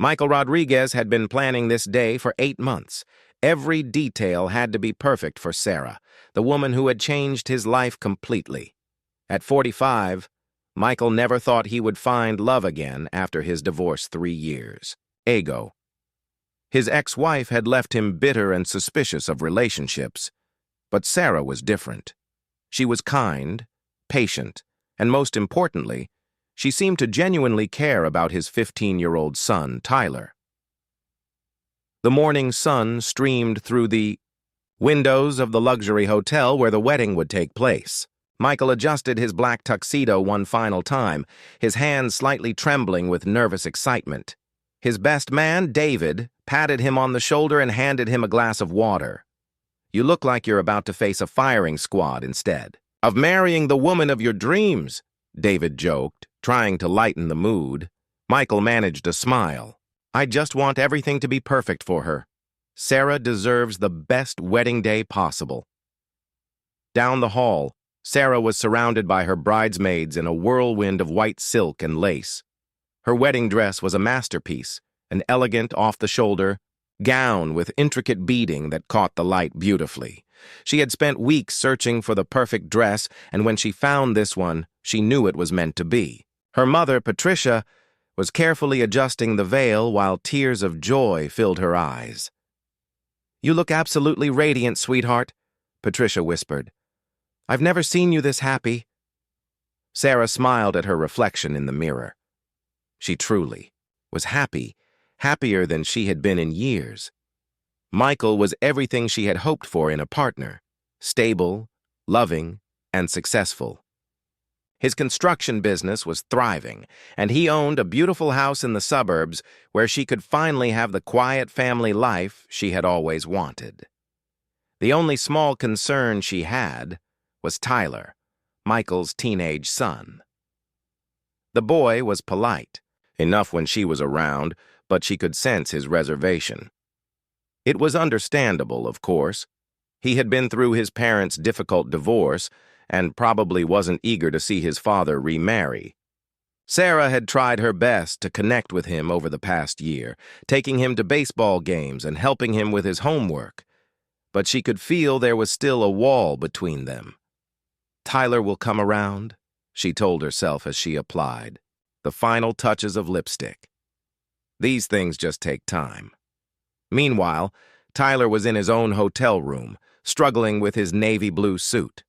Michael Rodriguez had been planning this day for 8 months. Every detail had to be perfect for Sarah, the woman who had changed his life completely. At 45, Michael never thought he would find love again after his divorce 3 years. Ego. His ex-wife had left him bitter and suspicious of relationships, but Sarah was different. She was kind, patient, and most importantly, she seemed to genuinely care about his 15-year-old son, Tyler. The morning sun streamed through the windows of the luxury hotel where the wedding would take place. Michael adjusted his black tuxedo one final time, his hands slightly trembling with nervous excitement. His best man, David, patted him on the shoulder and handed him a glass of water. "You look like you're about to face a firing squad instead of marrying the woman of your dreams," David joked, trying to lighten the mood. Michael managed a smile. "I just want everything to be perfect for her. Sarah deserves the best wedding day possible." Down the hall, Sarah was surrounded by her bridesmaids in a whirlwind of white silk and lace. Her wedding dress was a masterpiece, an elegant, off-the-shoulder gown with intricate beading that caught the light beautifully. She had spent weeks searching for the perfect dress, and when she found this one, she knew it was meant to be. Her mother, Patricia, was carefully adjusting the veil while tears of joy filled her eyes. "You look absolutely radiant, sweetheart," Patricia whispered. "I've never seen you this happy." Sarah smiled at her reflection in the mirror. She truly was happy, happier than she had been in years. Michael was everything she had hoped for in a partner: stable, loving, and successful. His construction business was thriving, and he owned a beautiful house in the suburbs where she could finally have the quiet family life she had always wanted. The only small concern she had was Tyler, Michael's teenage son. The boy was polite, enough when she was around, but she could sense his reservation. It was understandable, of course. He had been through his parents' difficult divorce and probably wasn't eager to see his father remarry. Sarah had tried her best to connect with him over the past year, taking him to baseball games and helping him with his homework, but she could feel there was still a wall between them. "Tyler will come around," she told herself as she applied the final touches of lipstick. These things just take time. Meanwhile, Tyler was in his own hotel room, struggling with his navy blue suit.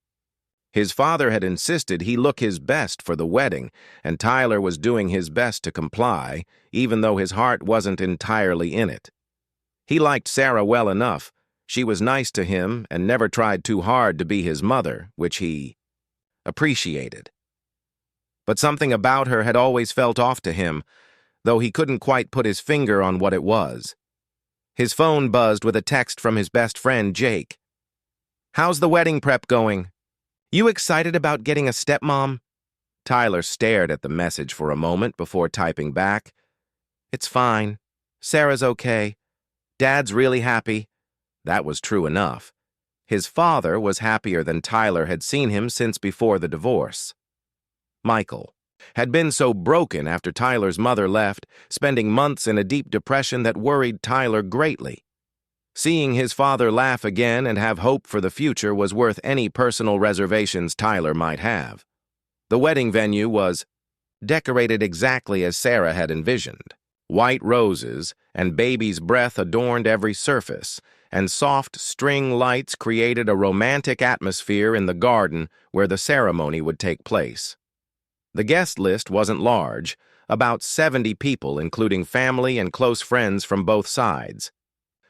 His father had insisted he look his best for the wedding, and Tyler was doing his best to comply, even though his heart wasn't entirely in it. He liked Sarah well enough. She was nice to him and never tried too hard to be his mother, which he appreciated. But something about her had always felt off to him, though he couldn't quite put his finger on what it was. His phone buzzed with a text from his best friend, Jake. "How's the wedding prep going? You excited about getting a stepmom?" Tyler stared at the message for a moment before typing back. "It's fine. Sarah's okay. Dad's really happy." That was true enough. His father was happier than Tyler had seen him since before the divorce. Michael had been so broken after Tyler's mother left, spending months in a deep depression that worried Tyler greatly. Seeing his father laugh again and have hope for the future was worth any personal reservations Tyler might have. The wedding venue was decorated exactly as Sarah had envisioned. White roses and baby's breath adorned every surface, and soft string lights created a romantic atmosphere in the garden where the ceremony would take place. The guest list wasn't large, about 70 people, including family and close friends from both sides.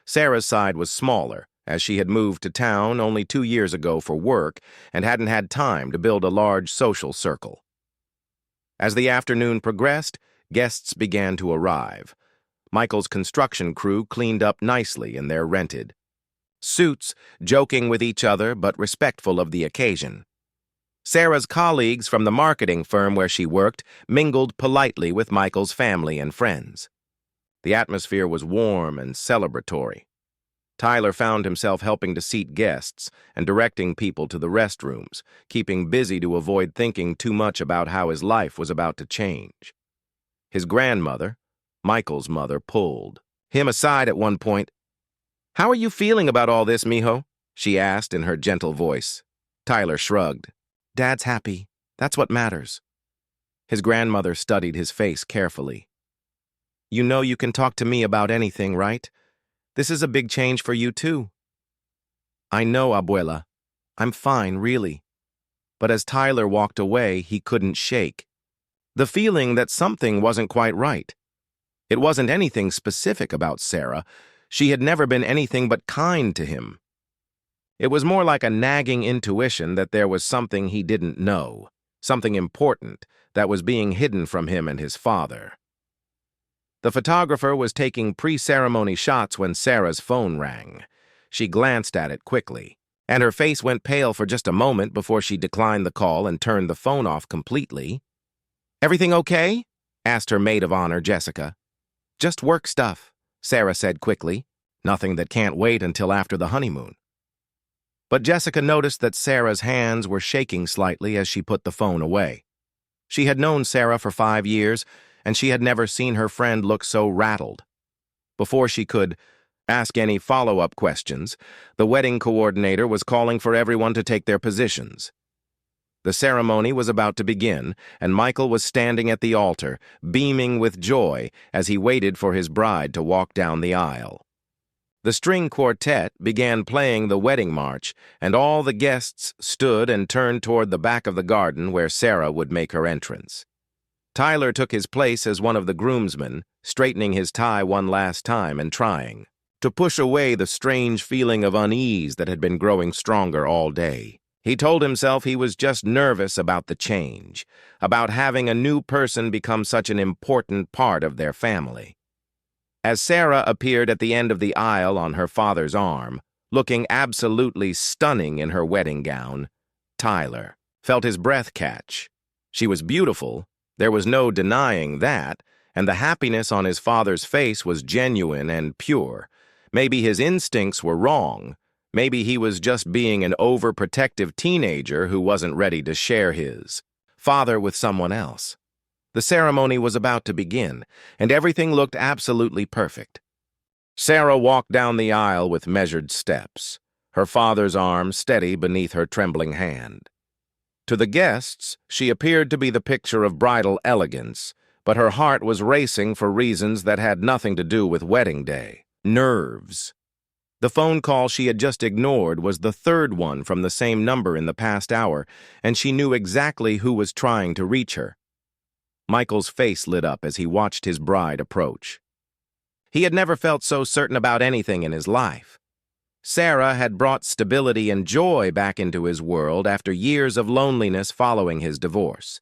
Sarah's side was smaller, as she had moved to town only 2 years ago for work and hadn't had time to build a large social circle. As the afternoon progressed, guests began to arrive. Michael's construction crew cleaned up nicely in their rented suits, joking with each other but respectful of the occasion. Sarah's colleagues from the marketing firm where she worked mingled politely with Michael's family and friends. The atmosphere was warm and celebratory. Tyler found himself helping to seat guests and directing people to the restrooms, keeping busy to avoid thinking too much about how his life was about to change. His grandmother, Michael's mother pulled him aside at one point. "How are you feeling about all this, mijo?" she asked in her gentle voice. Tyler shrugged. "Dad's happy. That's what matters." His grandmother studied his face carefully. "You know you can talk to me about anything, right? This is a big change for you, too." "I know, abuela. I'm fine, really." But as Tyler walked away, he couldn't shake the feeling that something wasn't quite right. It wasn't anything specific about Sarah. She had never been anything but kind to him. It was more like a nagging intuition that there was something he didn't know, something important that was being hidden from him and his father. The photographer was taking pre-ceremony shots when Sarah's phone rang. She glanced at it quickly, and her face went pale for just a moment before she declined the call and turned the phone off completely. "Everything okay?" asked her maid of honor, Jessica. "Just work stuff," Sarah said quickly. "Nothing that can't wait until after the honeymoon." But Jessica noticed that Sarah's hands were shaking slightly as she put the phone away. She had known Sarah for 5 years, and she had never seen her friend look so rattled. Before she could ask any follow-up questions, the wedding coordinator was calling for everyone to take their positions. The ceremony was about to begin, and Michael was standing at the altar, beaming with joy as he waited for his bride to walk down the aisle. The string quartet began playing the wedding march, and all the guests stood and turned toward the back of the garden where Sarah would make her entrance. Tyler took his place as one of the groomsmen, straightening his tie one last time and trying to push away the strange feeling of unease that had been growing stronger all day. He told himself he was just nervous about the change, about having a new person become such an important part of their family. As Sarah appeared at the end of the aisle on her father's arm, looking absolutely stunning in her wedding gown, Tyler felt his breath catch. She was beautiful, there was no denying that, and the happiness on his father's face was genuine and pure. Maybe his instincts were wrong. Maybe he was just being an overprotective teenager who wasn't ready to share his father with someone else. The ceremony was about to begin, and everything looked absolutely perfect. Sarah walked down the aisle with measured steps, her father's arm steady beneath her trembling hand. To the guests, she appeared to be the picture of bridal elegance, but her heart was racing for reasons that had nothing to do with wedding day. Nerves. The phone call she had just ignored was the third one from the same number in the past hour, and she knew exactly who was trying to reach her. Michael's face lit up as he watched his bride approach. He had never felt so certain about anything in his life. Sarah had brought stability and joy back into his world after years of loneliness following his divorce.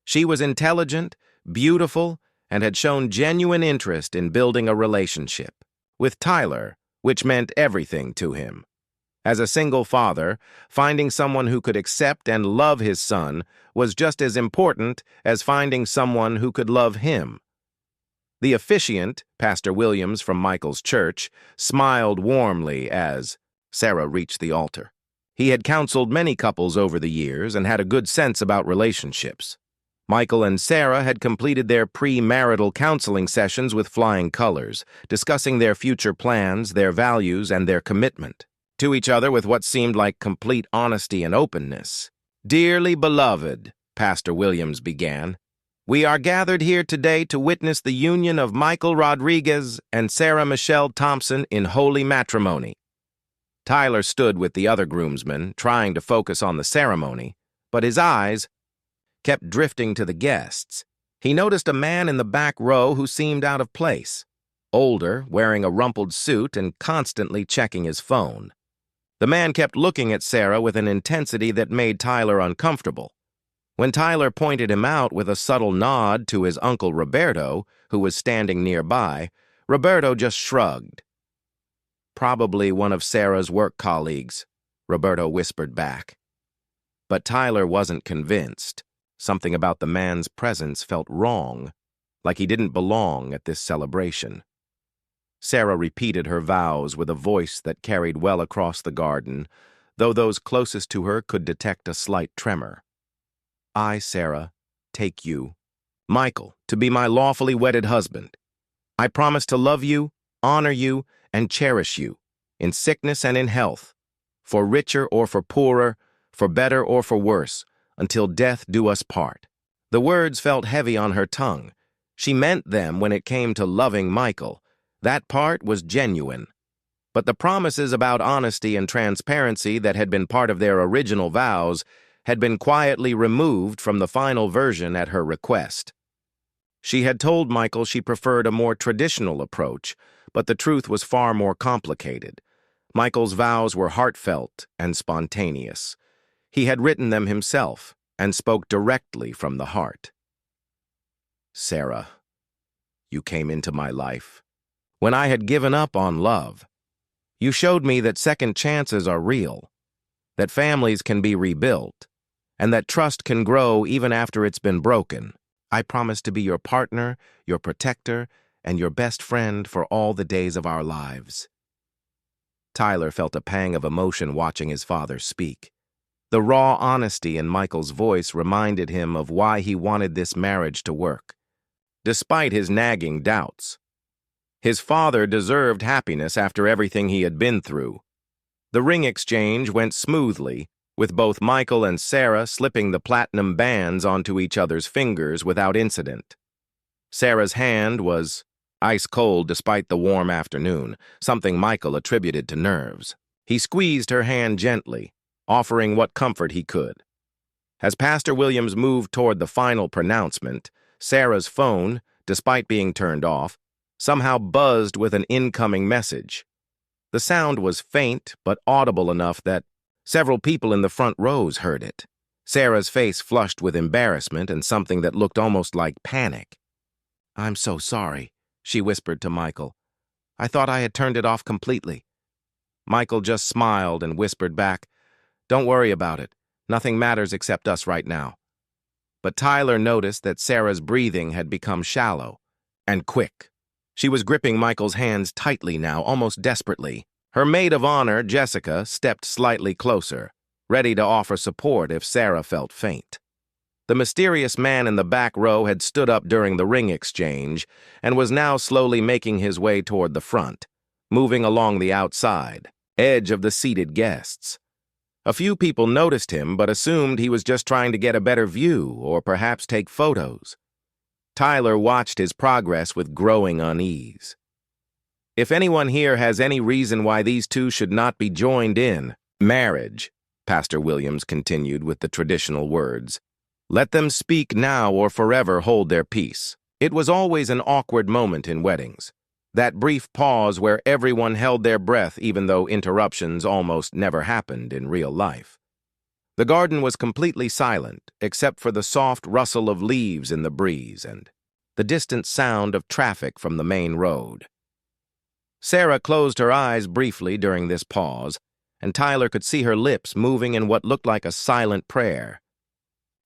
She was intelligent, beautiful, and had shown genuine interest in building a relationship with Tyler, which meant everything to him. As a single father, finding someone who could accept and love his son was just as important as finding someone who could love him. The officiant, Pastor Williams from Michael's church, smiled warmly as Sarah reached the altar. He had counseled many couples over the years and had a good sense about relationships. Michael and Sarah had completed their pre-marital counseling sessions with flying colors, discussing their future plans, their values, and their commitment to each other with what seemed like complete honesty and openness. "Dearly beloved," Pastor Williams began, "we are gathered here today to witness the union of Michael Rodriguez and Sarah Michelle Thompson in holy matrimony." Tyler stood with the other groomsmen, trying to focus on the ceremony, but his eyes kept drifting to the guests. He noticed a man in the back row who seemed out of place, older, wearing a rumpled suit and constantly checking his phone. The man kept looking at Sarah with an intensity that made Tyler uncomfortable. When Tyler pointed him out with a subtle nod to his uncle Roberto, who was standing nearby, Roberto just shrugged. "Probably one of Sarah's work colleagues," Roberto whispered back. But Tyler wasn't convinced. Something about the man's presence felt wrong, like he didn't belong at this celebration. Sarah repeated her vows with a voice that carried well across the garden, though those closest to her could detect a slight tremor. "I, Sarah, take you, Michael, to be my lawfully wedded husband, I promise to love you, honor you, and cherish you, in sickness and in health, for richer or for poorer, for better or for worse, until death do us part." The words felt heavy on her tongue. She meant them when it came to loving Michael. That part was genuine. But the promises about honesty and transparency that had been part of their original vows had been quietly removed from the final version at her request. She had told Michael she preferred a more traditional approach, but the truth was far more complicated. Michael's vows were heartfelt and spontaneous. He had written them himself and spoke directly from the heart. "Sarah, you came into my life when I had given up on love. You showed me that second chances are real, that families can be rebuilt, and that trust can grow even after it's been broken. I promise to be your partner, your protector, and your best friend for all the days of our lives." Tyler felt a pang of emotion watching his father speak. The raw honesty in Michael's voice reminded him of why he wanted this marriage to work. Despite his nagging doubts, his father deserved happiness after everything he had been through. The ring exchange went smoothly, with both Michael and Sarah slipping the platinum bands onto each other's fingers without incident. Sarah's hand was ice cold despite the warm afternoon, something Michael attributed to nerves. He squeezed her hand gently, offering what comfort he could. As Pastor Williams moved toward the final pronouncement, Sarah's phone, despite being turned off, somehow buzzed with an incoming message. The sound was faint but audible enough that several people in the front rows heard it. Sarah's face flushed with embarrassment and something that looked almost like panic. "I'm so sorry," she whispered to Michael. "I thought I had turned it off completely." Michael just smiled and whispered back, "Don't worry about it. Nothing matters except us right now." But Tyler noticed that Sarah's breathing had become shallow and quick. She was gripping Michael's hands tightly now, almost desperately. Her maid of honor, Jessica, stepped slightly closer, ready to offer support if Sarah felt faint. The mysterious man in the back row had stood up during the ring exchange and was now slowly making his way toward the front, moving along the outside edge of the seated guests. A few people noticed him but assumed he was just trying to get a better view or perhaps take photos. Tyler watched his progress with growing unease. "If anyone here has any reason why these two should not be joined in marriage," Pastor Williams continued with the traditional words, "let them speak now or forever hold their peace." It was always an awkward moment in weddings, that brief pause where everyone held their breath even though interruptions almost never happened in real life. The garden was completely silent, except for the soft rustle of leaves in the breeze and the distant sound of traffic from the main road. Sarah closed her eyes briefly during this pause, and Tyler could see her lips moving in what looked like a silent prayer.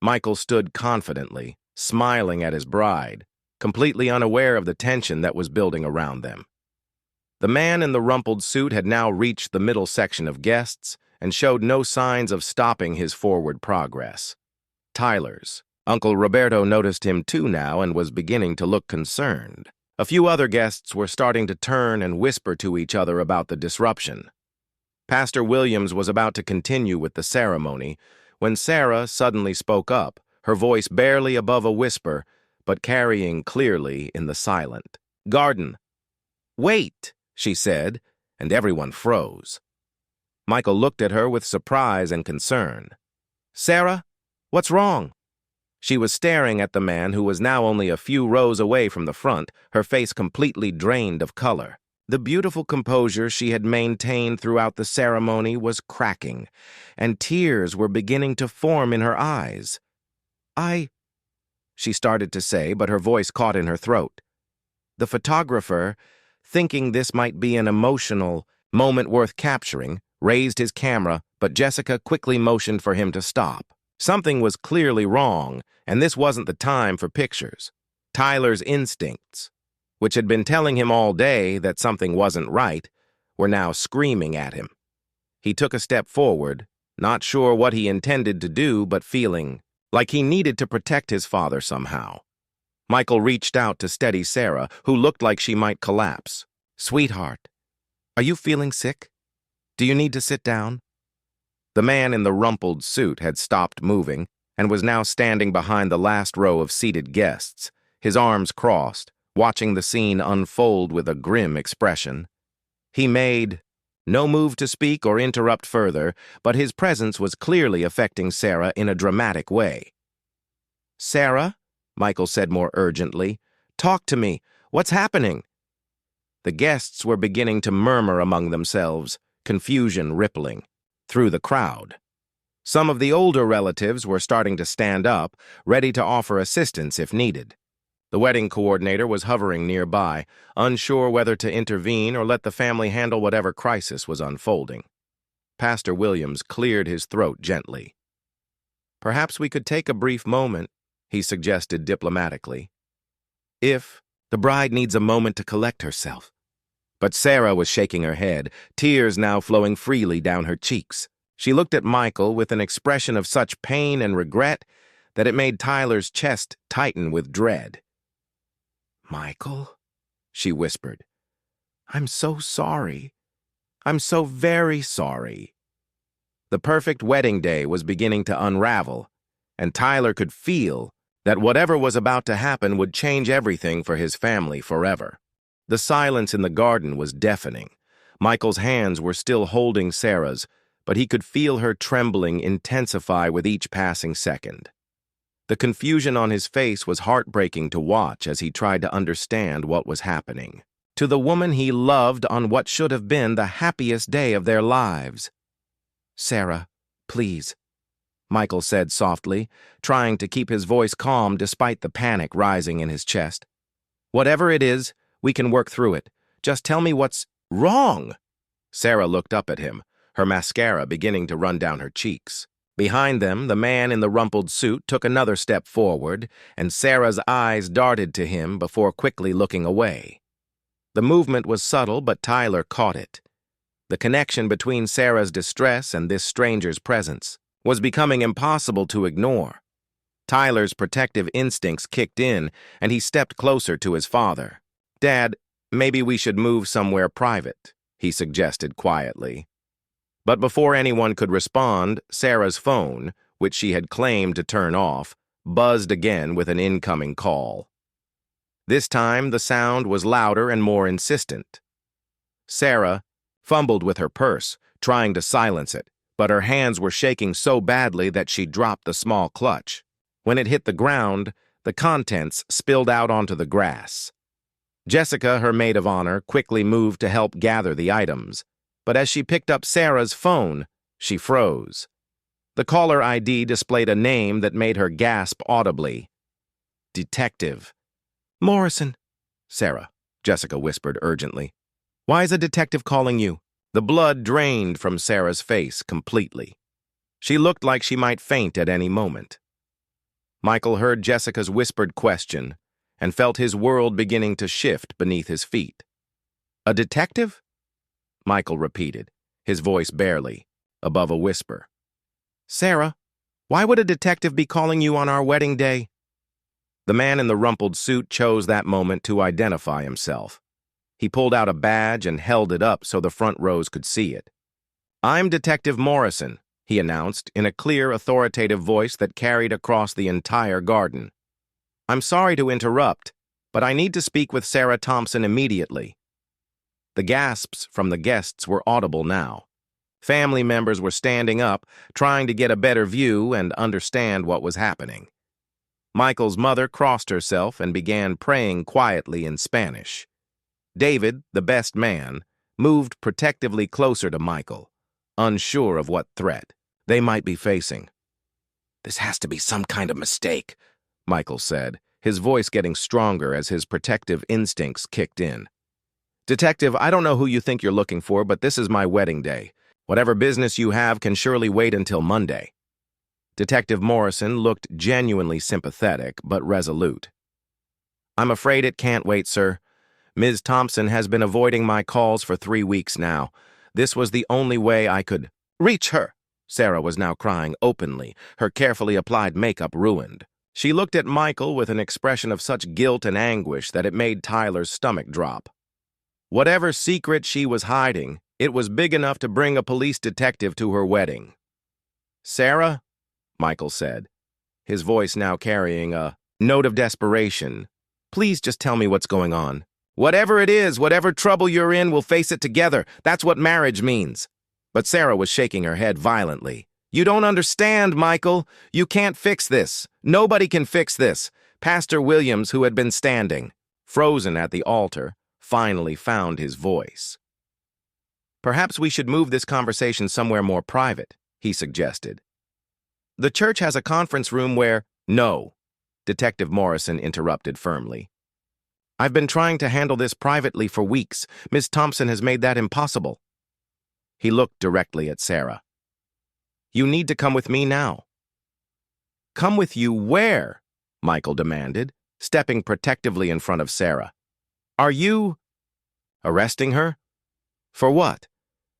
Michael stood confidently, smiling at his bride, completely unaware of the tension that was building around them. The man in the rumpled suit had now reached the middle section of guests and showed no signs of stopping his forward progress. Tyler's Uncle Roberto noticed him too now and was beginning to look concerned. A few other guests were starting to turn and whisper to each other about the disruption. Pastor Williams was about to continue with the ceremony when Sarah suddenly spoke up, her voice barely above a whisper, but carrying clearly in the silent. "Garden." "Wait," she said, and everyone froze. Michael looked at her with surprise and concern. "Sarah, what's wrong?" She was staring at the man who was now only a few rows away from the front, her face completely drained of color. The beautiful composure she had maintained throughout the ceremony was cracking, and tears were beginning to form in her eyes. She started to say, but her voice caught in her throat. The photographer, thinking this might be an emotional moment worth capturing, raised his camera, but Jessica quickly motioned for him to stop. Something was clearly wrong, and this wasn't the time for pictures. Tyler's instincts, which had been telling him all day that something wasn't right, were now screaming at him. He took a step forward, not sure what he intended to do, but feeling like he needed to protect his father somehow. Michael reached out to steady Sarah, who looked like she might collapse. "Sweetheart, are you feeling sick? Do you need to sit down?" The man in the rumpled suit had stopped moving and was now standing behind the last row of seated guests, his arms crossed, watching the scene unfold with a grim expression. He made no move to speak or interrupt further, but his presence was clearly affecting Sarah in a dramatic way. "Sarah," Michael said more urgently, "talk to me. What's happening?" The guests were beginning to murmur among themselves, confusion rippling through the crowd. Some of the older relatives were starting to stand up, ready to offer assistance if needed. The wedding coordinator was hovering nearby, unsure whether to intervene or let the family handle whatever crisis was unfolding. Pastor Williams cleared his throat gently. "Perhaps we could take a brief moment," he suggested diplomatically. "If the bride needs a moment to collect herself." But Sarah was shaking her head, tears now flowing freely down her cheeks. She looked at Michael with an expression of such pain and regret that it made Tyler's chest tighten with dread. "Michael," she whispered, "I'm so sorry. I'm so very sorry." The perfect wedding day was beginning to unravel, and Tyler could feel that whatever was about to happen would change everything for his family forever. The silence in the garden was deafening. Michael's hands were still holding Sarah's, but he could feel her trembling intensify with each passing second. The confusion on his face was heartbreaking to watch as he tried to understand what was happening. To the woman he loved on what should have been the happiest day of their lives. "Sarah, please," Michael said softly, trying to keep his voice calm despite the panic rising in his chest. "Whatever it is, we can work through it. Just tell me what's wrong." Sarah looked up at him, her mascara beginning to run down her cheeks. Behind them, the man in the rumpled suit took another step forward, and Sarah's eyes darted to him before quickly looking away. The movement was subtle, but Tyler caught it. The connection between Sarah's distress and this stranger's presence was becoming impossible to ignore. Tyler's protective instincts kicked in, and he stepped closer to his father. "Dad, maybe we should move somewhere private," he suggested quietly. But before anyone could respond, Sarah's phone, which she had claimed to turn off, buzzed again with an incoming call. This time, the sound was louder and more insistent. Sarah fumbled with her purse, trying to silence it, but her hands were shaking so badly that she dropped the small clutch. When it hit the ground, the contents spilled out onto the grass. Jessica, her maid of honor, quickly moved to help gather the items. But as she picked up Sarah's phone, she froze. The caller ID displayed a name that made her gasp audibly. "Detective." "Morrison." "Sarah," Jessica whispered urgently. "Why is a detective calling you?" The blood drained from Sarah's face completely. She looked like she might faint at any moment. Michael heard Jessica's whispered question and felt his world beginning to shift beneath his feet. "A detective?" Michael repeated, his voice barely above a whisper. "Sarah, why would a detective be calling you on our wedding day?" The man in the rumpled suit chose that moment to identify himself. He pulled out a badge and held it up so the front rows could see it. "I'm Detective Morrison," he announced in a clear, authoritative voice that carried across the entire garden. "I'm sorry to interrupt, but I need to speak with Sarah Thompson immediately." The gasps from the guests were audible now. Family members were standing up, trying to get a better view and understand what was happening. Michael's mother crossed herself and began praying quietly in Spanish. David, the best man, moved protectively closer to Michael, unsure of what threat they might be facing. "This has to be some kind of mistake," Michael said, his voice getting stronger as his protective instincts kicked in. "Detective, I don't know who you think you're looking for, but this is my wedding day. Whatever business you have can surely wait until Monday." Detective Morrison looked genuinely sympathetic, but resolute. "I'm afraid it can't wait, sir. Ms. Thompson has been avoiding my calls for 3 weeks now. This was the only way I could reach her." Sarah was now crying openly, her carefully applied makeup ruined. She looked at Michael with an expression of such guilt and anguish that it made Tyler's stomach drop. Whatever secret she was hiding, it was big enough to bring a police detective to her wedding. "Sarah," Michael said, his voice now carrying a note of desperation, "please just tell me what's going on. Whatever it is, whatever trouble you're in, we'll face it together. That's what marriage means." But Sarah was shaking her head violently. "You don't understand, Michael. You can't fix this. Nobody can fix this." Pastor Williams, who had been standing, frozen at the altar, finally found his voice. "Perhaps we should move this conversation somewhere more private," he suggested. "The church has a conference room where—" "No," Detective Morrison interrupted firmly. "I've been trying to handle this privately for weeks. Ms. Thompson has made that impossible." He looked directly at Sarah. "You need to come with me now." "Come with you where?" Michael demanded, stepping protectively in front of Sarah. "Are you arresting her?" "For what?"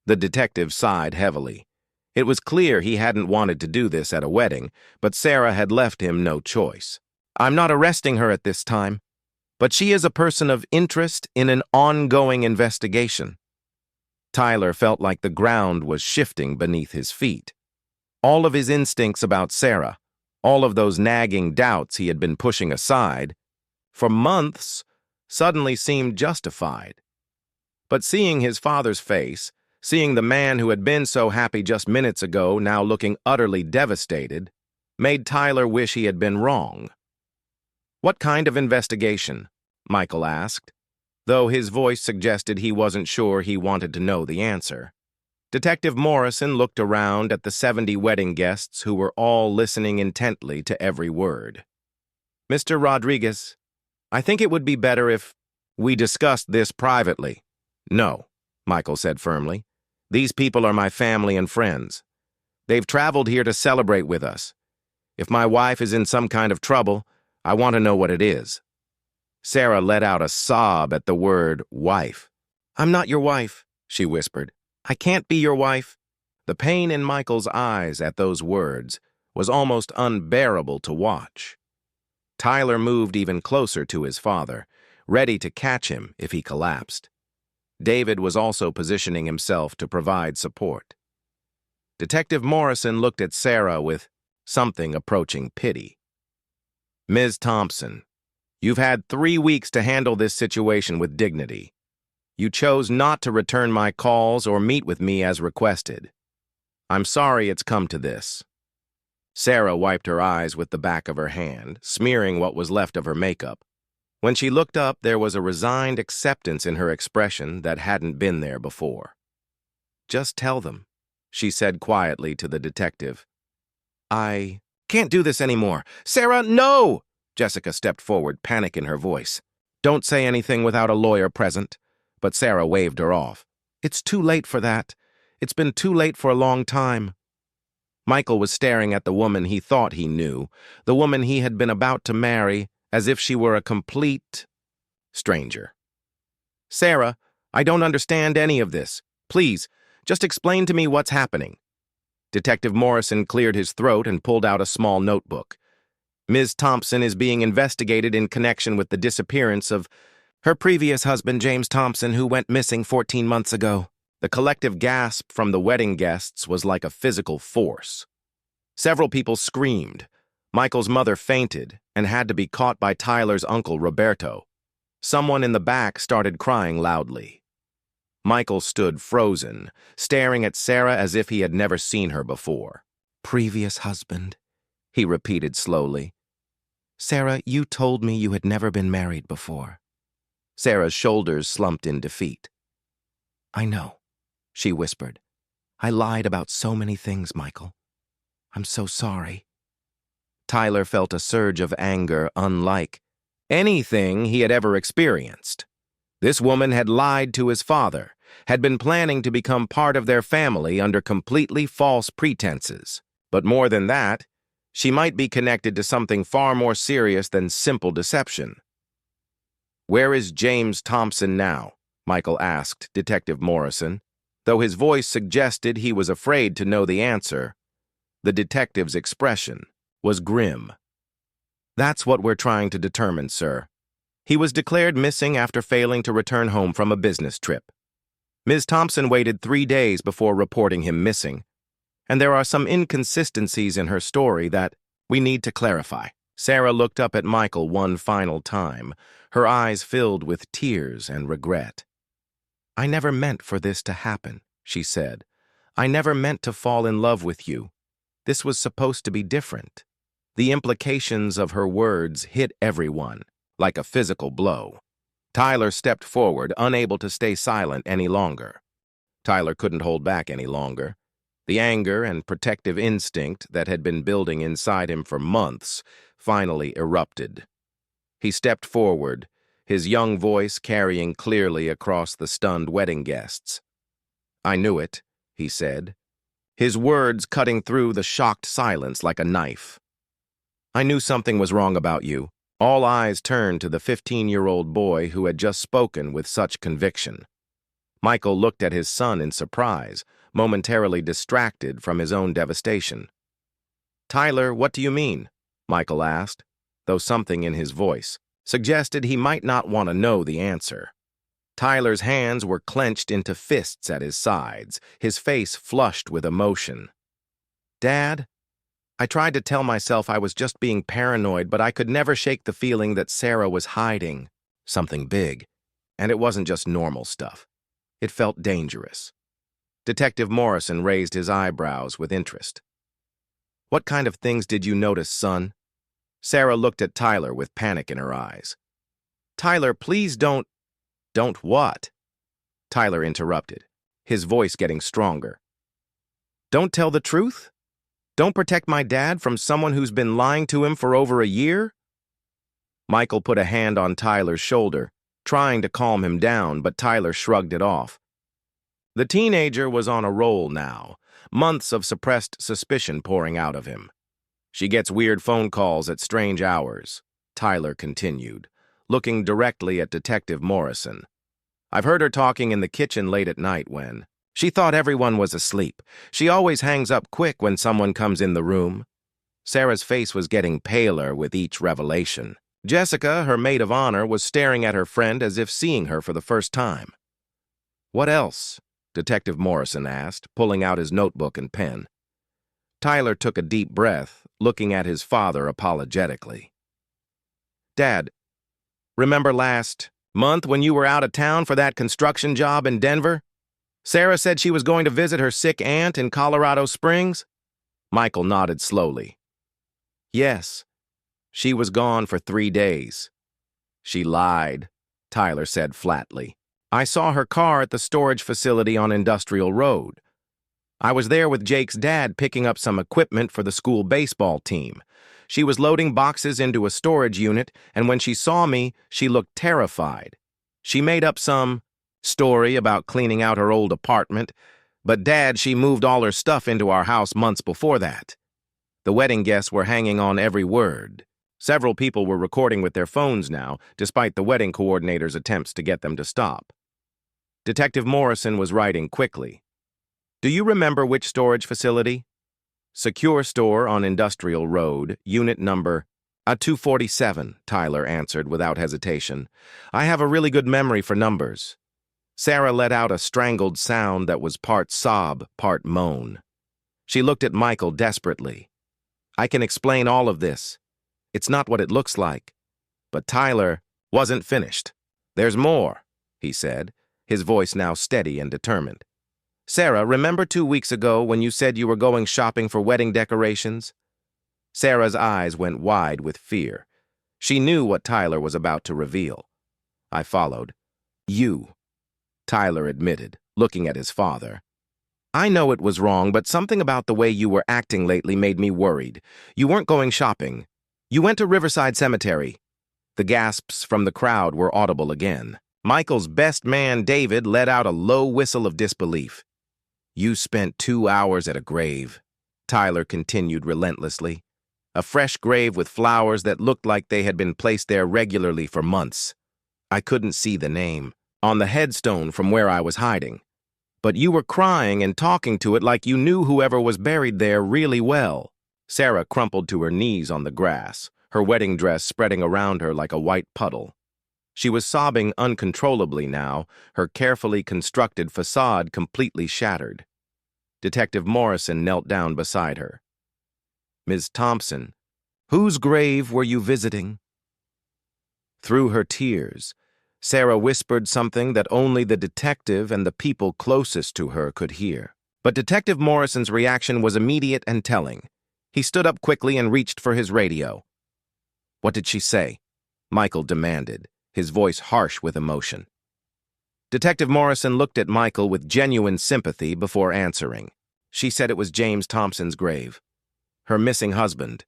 The detective sighed heavily. It was clear he hadn't wanted to do this at a wedding, but Sarah had left him no choice. "I'm not arresting her at this time, but she is a person of interest in an ongoing investigation." Tyler felt like the ground was shifting beneath his feet. All of his instincts about Sarah, all of those nagging doubts he had been pushing aside for months, suddenly seemed justified. But seeing his father's face, seeing the man who had been so happy just minutes ago now looking utterly devastated, made Tyler wish he had been wrong. "What kind of investigation?" Michael asked, though his voice suggested he wasn't sure he wanted to know the answer. Detective Morrison looked around at the 70 wedding guests who were all listening intently to every word. "Mr. Rodriguez, I think it would be better if we discussed this privately." "No," Michael said firmly. "These people are my family and friends. They've traveled here to celebrate with us. If my wife is in some kind of trouble, I want to know what it is." Sarah let out a sob at the word wife. "I'm not your wife," she whispered. "I can't be your wife." The pain in Michael's eyes at those words was almost unbearable to watch. Tyler moved even closer to his father, ready to catch him if he collapsed. David was also positioning himself to provide support. Detective Morrison looked at Sarah with something approaching pity. "Ms. Thompson, you've had 3 weeks to handle this situation with dignity. You chose not to return my calls or meet with me as requested. I'm sorry it's come to this." Sarah wiped her eyes with the back of her hand, smearing what was left of her makeup. When she looked up, there was a resigned acceptance in her expression that hadn't been there before. "Just tell them," she said quietly to the detective. "I can't do this anymore." "Sarah, no!" Jessica stepped forward, panic in her voice. "Don't say anything without a lawyer present." But Sarah waved her off. "It's too late for that. It's been too late for a long time." Michael was staring at the woman he thought he knew, the woman he had been about to marry, as if she were a complete stranger. "Sarah, I don't understand any of this. Please, just explain to me what's happening." Detective Morrison cleared his throat and pulled out a small notebook. "Ms. Thompson is being investigated in connection with the disappearance of her previous husband, James Thompson, who went missing 14 months ago." The collective gasp from the wedding guests was like a physical force. Several people screamed. Michael's mother fainted and had to be caught by Tyler's uncle, Roberto. Someone in the back started crying loudly. Michael stood frozen, staring at Sarah as if he had never seen her before. "Previous husband," he repeated slowly. "Sarah, you told me you had never been married before." Sarah's shoulders slumped in defeat. "I know," she whispered. "I lied about so many things, Michael. I'm so sorry." Tyler felt a surge of anger unlike anything he had ever experienced. This woman had lied to his father, had been planning to become part of their family under completely false pretenses. But more than that, she might be connected to something far more serious than simple deception. "Where is James Thompson now?" Michael asked Detective Morrison. Though his voice suggested he was afraid to know the answer, the detective's expression was grim. That's what we're trying to determine, sir. He was declared missing after failing to return home from a business trip. Ms. Thompson waited 3 days before reporting him missing, and there are some inconsistencies in her story that we need to clarify. Sarah looked up at Michael one final time, her eyes filled with tears and regret. "I never meant for this to happen," she said. "I never meant to fall in love with you. This was supposed to be different." The implications of her words hit everyone, like a physical blow. Tyler stepped forward, unable to stay silent any longer. Tyler couldn't hold back any longer. The anger and protective instinct that had been building inside him for months finally erupted. He stepped forward, his young voice carrying clearly across the stunned wedding guests. "I knew it," he said, his words cutting through the shocked silence like a knife. "I knew something was wrong about you." All eyes turned to the 15-year-old boy who had just spoken with such conviction. Michael looked at his son in surprise, momentarily distracted from his own devastation. "Tyler, what do you mean?" Michael asked, though something in his voice suggested he might not want to know the answer. Tyler's hands were clenched into fists at his sides, his face flushed with emotion. "Dad, I tried to tell myself I was just being paranoid, but I could never shake the feeling that Sarah was hiding something big, and it wasn't just normal stuff. It felt dangerous." Detective Morrison raised his eyebrows with interest. "What kind of things did you notice, son?" Sarah looked at Tyler with panic in her eyes. "Tyler, please don't..." "Don't what?" Tyler interrupted, his voice getting stronger. "Don't tell the truth? Don't protect my dad from someone who's been lying to him for over a year?" Michael put a hand on Tyler's shoulder, trying to calm him down, but Tyler shrugged it off. The teenager was on a roll now, months of suppressed suspicion pouring out of him. "She gets weird phone calls at strange hours," Tyler continued, looking directly at Detective Morrison. "I've heard her talking in the kitchen late at night when she thought everyone was asleep. She always hangs up quick when someone comes in the room." Sarah's face was getting paler with each revelation. Jessica, her maid of honor, was staring at her friend as if seeing her for the first time. "What else?" Detective Morrison asked, pulling out his notebook and pen. Tyler took a deep breath, looking at his father apologetically. "Dad, remember last month when you were out of town for that construction job in Denver? Sarah said she was going to visit her sick aunt in Colorado Springs?" Michael nodded slowly. "Yes, she was gone for 3 days. "She lied," Tyler said flatly. "I saw her car at the storage facility on Industrial Road. I was there with Jake's dad picking up some equipment for the school baseball team. She was loading boxes into a storage unit, and when she saw me, she looked terrified. She made up some story about cleaning out her old apartment, but Dad, she moved all her stuff into our house months before that." The wedding guests were hanging on every word. Several people were recording with their phones now, despite the wedding coordinator's attempts to get them to stop. Detective Morrison was writing quickly. "Do you remember which storage facility?" "Secure Store on Industrial Road, unit number 247, Tyler answered without hesitation. "I have a really good memory for numbers." Sarah let out a strangled sound that was part sob, part moan. She looked at Michael desperately. "I can explain all of this. It's not what it looks like." But Tyler wasn't finished. "There's more," he said, his voice now steady and determined. "Sarah, remember 2 weeks ago when you said you were going shopping for wedding decorations?" Sarah's eyes went wide with fear. She knew what Tyler was about to reveal. "I followed you," Tyler admitted, looking at his father. "I know it was wrong, but something about the way you were acting lately made me worried. You weren't going shopping. You went to Riverside Cemetery." The gasps from the crowd were audible again. Michael's best man, David, let out a low whistle of disbelief. "You spent 2 hours at a grave," Tyler continued relentlessly. "A fresh grave with flowers that looked like they had been placed there regularly for months. I couldn't see the name on the headstone from where I was hiding. But you were crying and talking to it like you knew whoever was buried there really well." Sarah crumpled to her knees on the grass, her wedding dress spreading around her like a white puddle. She was sobbing uncontrollably now, her carefully constructed facade completely shattered. Detective Morrison knelt down beside her. "Ms. Thompson, whose grave were you visiting?" Through her tears, Sarah whispered something that only the detective and the people closest to her could hear. But Detective Morrison's reaction was immediate and telling. He stood up quickly and reached for his radio. "What did she say?" Michael demanded, his voice harsh with emotion. Detective Morrison looked at Michael with genuine sympathy before answering. "She said it was James Thompson's grave. Her missing husband."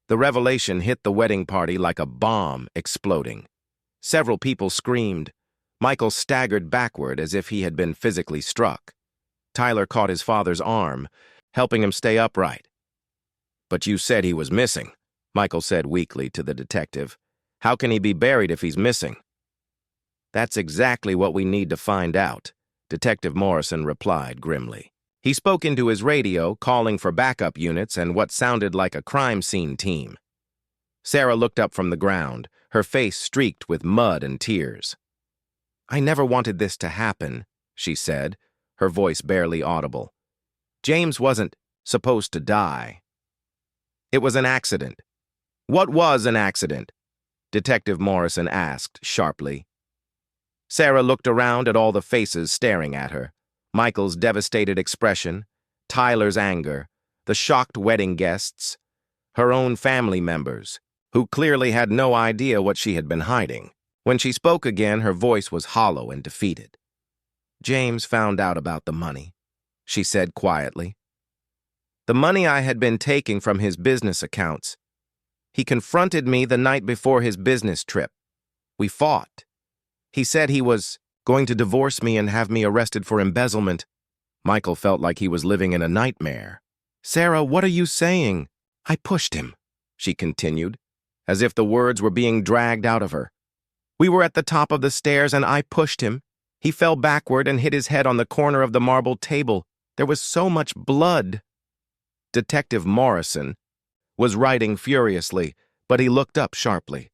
The revelation hit the wedding party like a bomb exploding. Several people screamed. Michael staggered backward as if he had been physically struck. Tyler caught his father's arm, helping him stay upright. "But you said he was missing," Michael said weakly to the detective. "How can he be buried if he's missing?" "That's exactly what we need to find out," Detective Morrison replied grimly. He spoke into his radio, calling for backup units and what sounded like a crime scene team. Sarah looked up from the ground, her face streaked with mud and tears. "I never wanted this to happen," she said, her voice barely audible. "James wasn't supposed to die." "It was an accident." "What was an accident?" Detective Morrison asked sharply. Sarah looked around at all the faces staring at her. Michael's devastated expression, Tyler's anger, the shocked wedding guests, her own family members, who clearly had no idea what she had been hiding. When she spoke again, her voice was hollow and defeated. "James found out about the money," she said quietly. "The money I had been taking from his business accounts. He confronted me the night before his business trip. We fought. He said he was going to divorce me and have me arrested for embezzlement." Michael felt like he was living in a nightmare. "Sarah, what are you saying?" "I pushed him," she continued, as if the words were being dragged out of her. "We were at the top of the stairs and I pushed him. He fell backward and hit his head on the corner of the marble table. There was so much blood." Detective Morrison was writing furiously, but he looked up sharply.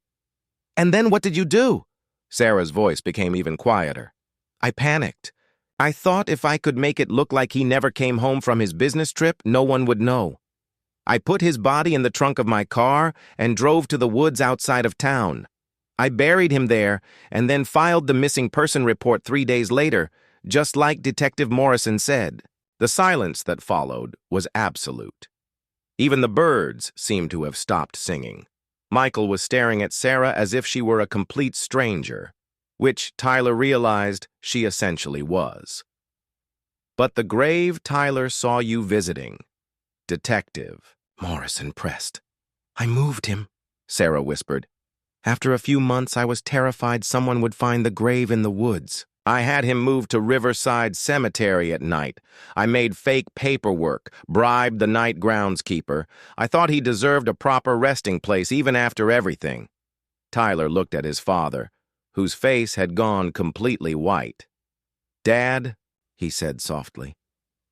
"And then what did you do?" Sarah's voice became even quieter. "I panicked. I thought if I could make it look like he never came home from his business trip, no one would know. I put his body in the trunk of my car and drove to the woods outside of town. I buried him there and then filed the missing person report 3 days later, just like Detective Morrison said." The silence that followed was absolute. Even the birds seemed to have stopped singing. Michael was staring at Sarah as if she were a complete stranger, which Tyler realized she essentially was. "But the grave Tyler saw you visiting," Detective Morrison pressed. "I moved him," Sarah whispered. "After a few months, I was terrified someone would find the grave in the woods. I had him moved to Riverside Cemetery at night. I made fake paperwork, bribed the night groundskeeper. I thought he deserved a proper resting place even after everything." Tyler looked at his father, whose face had gone completely white. "Dad," he said softly.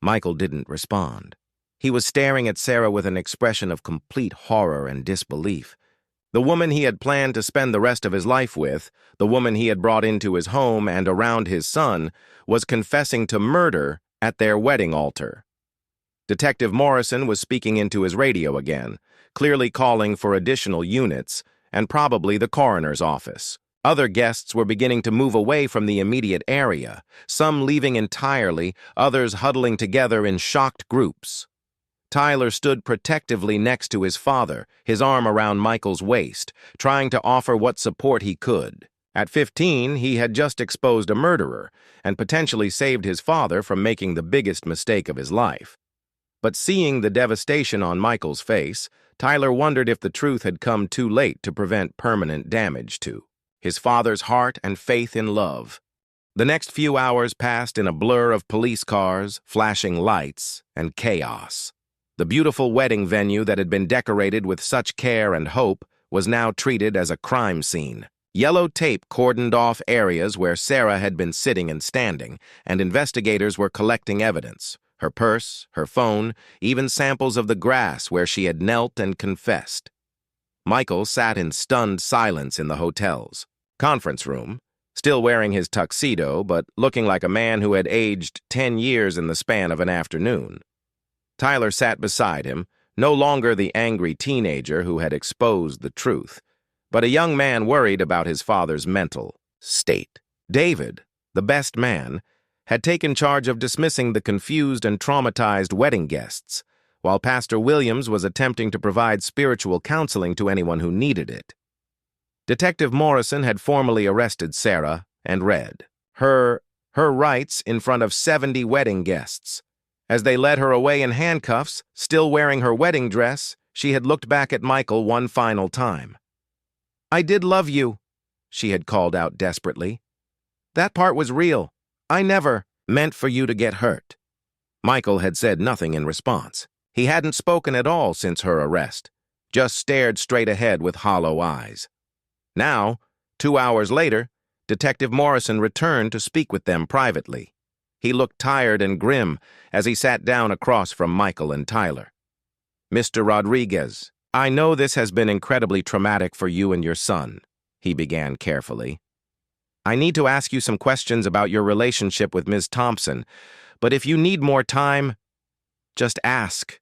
Michael didn't respond. He was staring at Sarah with an expression of complete horror and disbelief. The woman he had planned to spend the rest of his life with, the woman he had brought into his home and around his son, was confessing to murder at their wedding altar. Detective Morrison was speaking into his radio again, clearly calling for additional units and probably the coroner's office. Other guests were beginning to move away from the immediate area, some leaving entirely, others huddling together in shocked groups. Tyler stood protectively next to his father, his arm around Michael's waist, trying to offer what support he could. At 15, he had just exposed a murderer and potentially saved his father from making the biggest mistake of his life. But seeing the devastation on Michael's face, Tyler wondered if the truth had come too late to prevent permanent damage to his father's heart and faith in love. The next few hours passed in a blur of police cars, flashing lights, and chaos. The beautiful wedding venue that had been decorated with such care and hope was now treated as a crime scene. Yellow tape cordoned off areas where Sarah had been sitting and standing, and investigators were collecting evidence: her purse, her phone, even samples of the grass where she had knelt and confessed. Michael sat in stunned silence in the hotel's conference room, still wearing his tuxedo but looking like a man who had aged 10 years in the span of an afternoon. Tyler sat beside him, no longer the angry teenager who had exposed the truth, but a young man worried about his father's mental state. David, the best man, had taken charge of dismissing the confused and traumatized wedding guests, while Pastor Williams was attempting to provide spiritual counseling to anyone who needed it. Detective Morrison had formally arrested Sarah and read her rights in front of 70 wedding guests. As they led her away in handcuffs, still wearing her wedding dress, she had looked back at Michael one final time. "I did love you," she had called out desperately. "That part was real. I never meant for you to get hurt." Michael had said nothing in response. He hadn't spoken at all since her arrest, just stared straight ahead with hollow eyes. Now, 2 hours later, Detective Morrison returned to speak with them privately. He looked tired and grim as he sat down across from Michael and Tyler. "Mr. Rodriguez, I know this has been incredibly traumatic for you and your son," he began carefully. "I need to ask you some questions about your relationship with Ms. Thompson, but if you need more time, just ask,"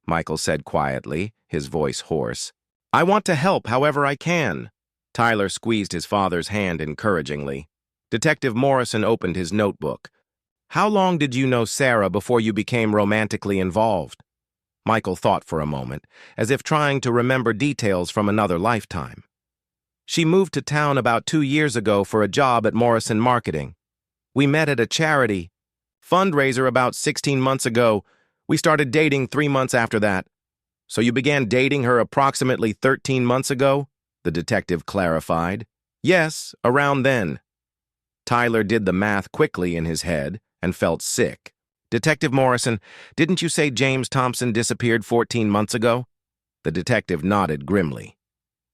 Michael said quietly, his voice hoarse. "I want to help however I can." Tyler squeezed his father's hand encouragingly. Detective Morrison opened his notebook. "How long did you know Sarah before you became romantically involved?" Michael thought for a moment, as if trying to remember details from another lifetime. "She moved to town about 2 years ago for a job at Morrison Marketing. We met at a charity fundraiser about 16 months ago. We started dating 3 months after that." "So you began dating her approximately 13 months ago?" the detective clarified. "Yes, around then." Tyler did the math quickly in his head and felt sick. "Detective Morrison, didn't you say James Thompson disappeared 14 months ago?" The detective nodded grimly.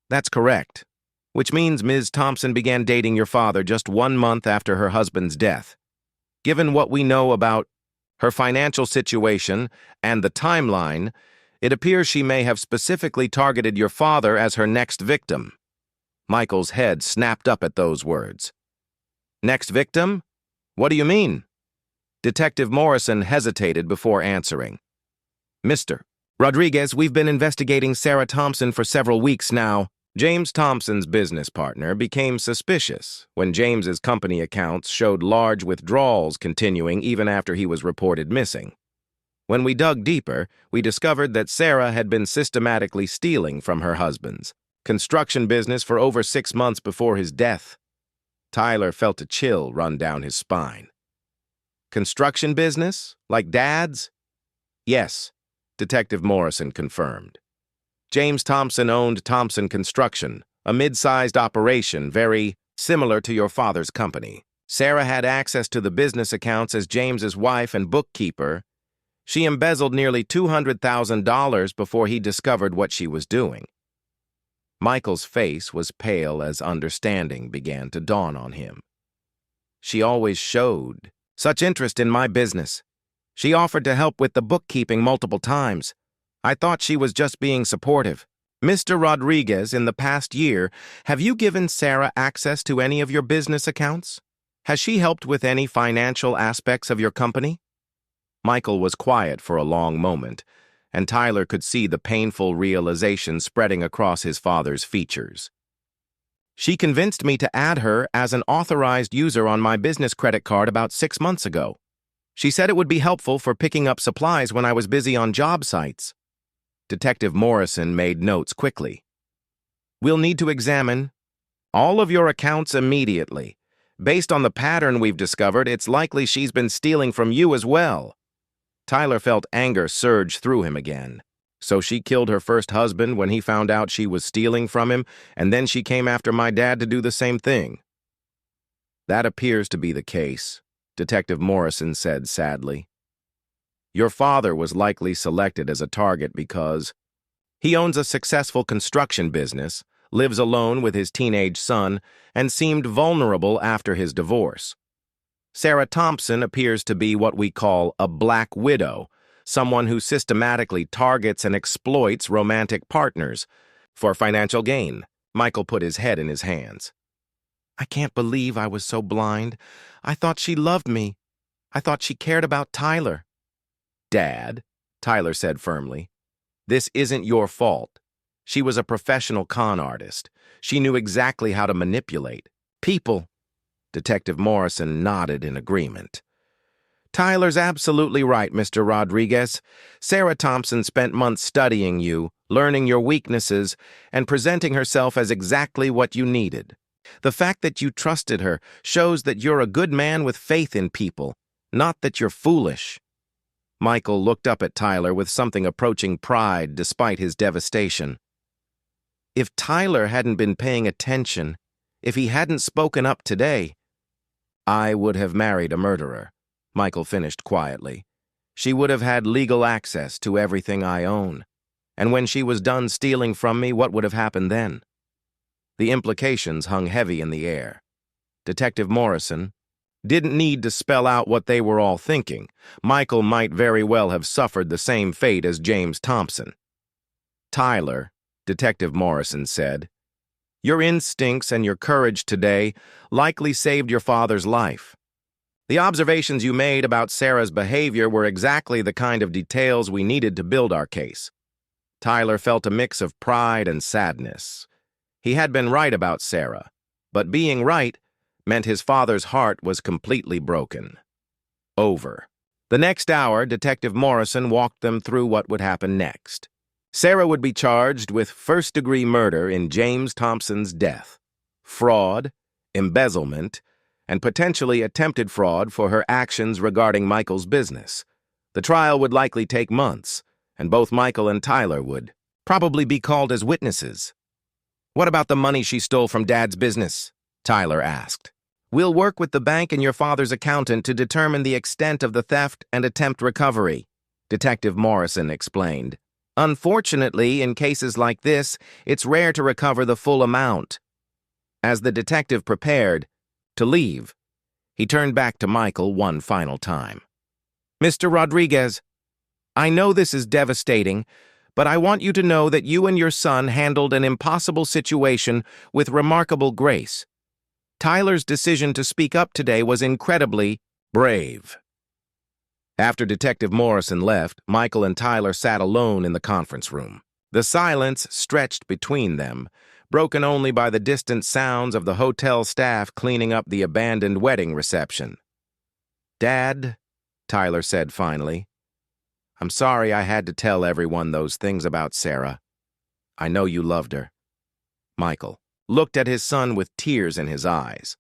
"That's correct, which means Ms. Thompson began dating your father just 1 month after her husband's death. Given what we know about her financial situation and the timeline, it appears she may have specifically targeted your father as her next victim." Michael's head snapped up at those words. "Next victim? What do you mean?" Detective Morrison hesitated before answering. "Mr. Rodriguez, we've been investigating Sarah Thompson for several weeks now." James Thompson's business partner became suspicious when James's company accounts showed large withdrawals continuing even after he was reported missing. When we dug deeper, we discovered that Sarah had been systematically stealing from her husband's construction business for over 6 months before his death. Tyler felt a chill run down his spine. "Construction business? Like Dad's?" "Yes," Detective Morrison confirmed. James Thompson owned Thompson Construction, a mid-sized operation very similar to your father's company. Sarah had access to the business accounts as James's wife and bookkeeper. She embezzled nearly $200,000 before he discovered what she was doing. Michael's face was pale as understanding began to dawn on him. "She always showed such interest in my business. She offered to help with the bookkeeping multiple times. I thought she was just being supportive." "Mr. Rodriguez, in the past year, have you given Sarah access to any of your business accounts? Has she helped with any financial aspects of your company?" Michael was quiet for a long moment, and Tyler could see the painful realization spreading across his father's features. "She convinced me to add her as an authorized user on my business credit card about 6 months ago. She said it would be helpful for picking up supplies when I was busy on job sites." Detective Morrison made notes quickly. "We'll need to examine all of your accounts immediately. Based on the pattern we've discovered, it's likely she's been stealing from you as well." Tyler felt anger surge through him again. "So she killed her first husband when he found out she was stealing from him, and then she came after my dad to do the same thing?" "That appears to be the case," Detective Morrison said sadly. "Your father was likely selected as a target because he owns a successful construction business, lives alone with his teenage son, and seemed vulnerable after his divorce. Sarah Thompson appears to be what we call a black widow, someone who systematically targets and exploits romantic partners, For financial gain. Michael put his head in his hands. I can't believe I was so blind. I thought she loved me. I thought she cared about Tyler. Dad, Tyler said firmly, this isn't your fault. She was a professional con artist. She knew exactly how to manipulate people. Detective Morrison nodded in agreement. Tyler's absolutely right, Mr. Rodriguez. Sarah Thompson spent months studying you, learning your weaknesses, and presenting herself as exactly what you needed. The fact that you trusted her shows that you're a good man with faith in people, not that you're foolish. Michael looked up at Tyler with something approaching pride despite his devastation. If Tyler hadn't been paying attention, if he hadn't spoken up today, I would have married a murderer, Michael finished quietly. She would have had legal access to everything I own. And when she was done stealing from me, what would have happened then? The implications hung heavy in the air. Detective Morrison didn't need to spell out what they were all thinking. Michael might very well have suffered the same fate as James Thompson. Tyler, Detective Morrison said, your instincts and your courage today likely saved your father's life. The observations you made about Sarah's behavior were exactly the kind of details we needed to build our case. Tyler felt a mix of pride and sadness. He had been right about Sarah, but being right meant his father's heart was completely broken. Over. The next hour, Detective Morrison walked them through what would happen next. Sarah would be charged with first-degree murder in James Thompson's death, fraud, embezzlement, and potentially attempted fraud for her actions regarding Michael's business. The trial would likely take months, and both Michael and Tyler would probably be called as witnesses. What about the money she stole from Dad's business? Tyler asked. We'll work with the bank and your father's accountant to determine the extent of the theft and attempt recovery, Detective Morrison explained. Unfortunately, in cases like this, it's rare to recover the full amount. As the detective prepared to leave, he turned back to Michael one final time. Mr. Rodriguez, I know this is devastating, but I want you to know that you and your son handled an impossible situation with remarkable grace. Tyler's decision to speak up today was incredibly brave. After Detective Morrison left, Michael and Tyler sat alone in the conference room. The silence stretched between them, broken only by the distant sounds of the hotel staff cleaning up the abandoned wedding reception. Dad, Tyler said finally, I'm sorry I had to tell everyone those things about Sarah. I know you loved her. Michael looked at his son with tears in his eyes.